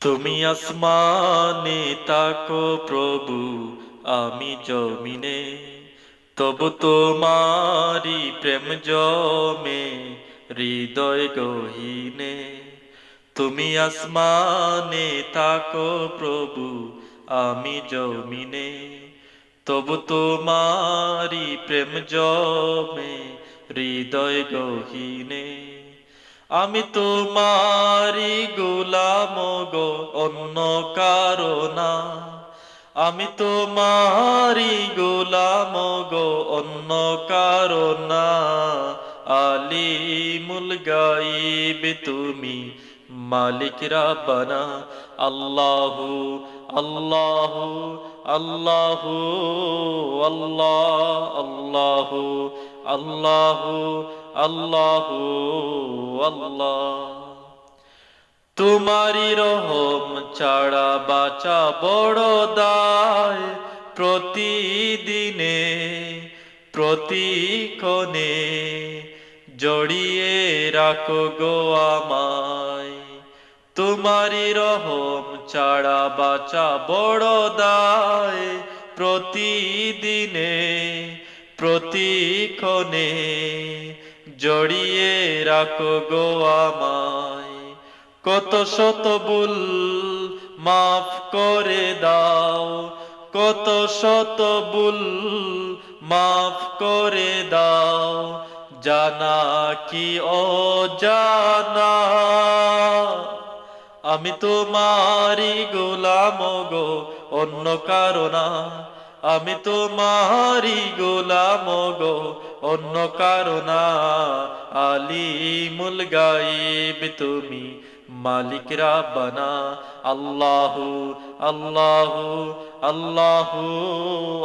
তুমি আসমানে তাকো প্রভু, আমি জমিনে, তবু তোমারি প্রেম জমে হৃদয় গহীনে। তুমি আসমানে তাকো প্রভু, আমি জমিনে, তবু তোমারি প্রেম জমে হৃদয় গহীনে। আমি তোমারি গোলাম গো, অন্য কারো না। আমি তোমারি গোলাম গো, অন্য কারো না। আলিমুল গায়ব তুমি, মালিক রাব্বানা। আল্লাহু আল্লাহু আল্লাহু আল্লাহ আল্লাহু আল্লাহু আল্লাহু আল্লাহ। তোমারি রহম ছাড়া বাঁচা বড় দায়, প্রতিদিনে প্রতিক্ষণে জড়িয়ে রাখো গো আমায়। তোমারি রহম ছাড়া বাঁচা বড় দায়, প্রতিদিনে প্রতিক্ষণে জড়িয়ে রাখো গো আমায়। কত শত ভুল মাফ করে দাও, কত শত ভুল মাফ করে দাও, জানা কি অজানা। আমি তোমারি গোলাম গো, অন্য কারো না। আমি তোমারি গোলাম গো, অন্য কারো না। আলিমুল গায়ব তুমি, মালিক রাব্বানা। আল্লাহু আল্লাহু আল্লাহু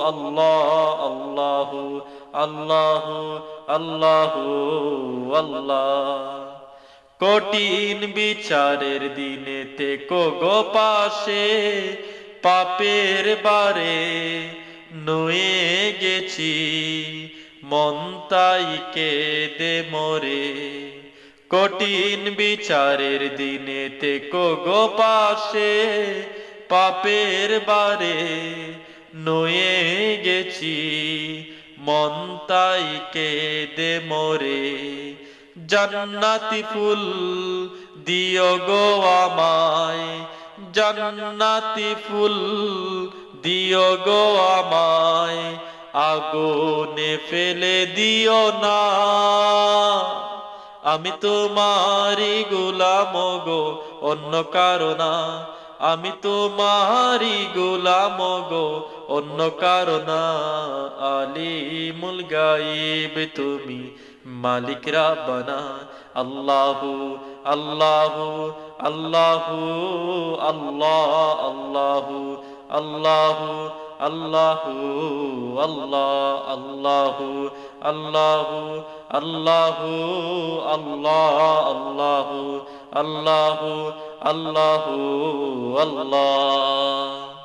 আল্লাহ আল্লাহু আল্লাহু আল্লাহু আল্লাহ। কঠিন বিচারের দিনেতে গো পাশে, পাপের বারে নুয়ে গেছি, মন তাই কেঁদে মরে। কঠিন বিচারের দিনেতে গো পাশে, পাপের বারে নুয়ে গেছি, মন তাই কেঁদে মরে। জান্নাতি ফুল দিও গো আমায়, জান্নাতি ফুল দিও গো আমায়, আগুনে ফেলে দিও না। আমি তোমারি গোলাম গো, অন্য কারো না। আমি তোমারি গোলাম গো, অন্য কারো না। আলিমুল গায়ব তুমি, মালিক রাব্বানা। আল্লাহু আল্লাহু আল্লাহু আল্লাহ আল্লাহু আল্লাহু আল্লাহু আল্লাহ আল্লাহু আল্লাহু আল্লাহু আল্লাহ আল্লাহু আল্লাহু আল্লাহ।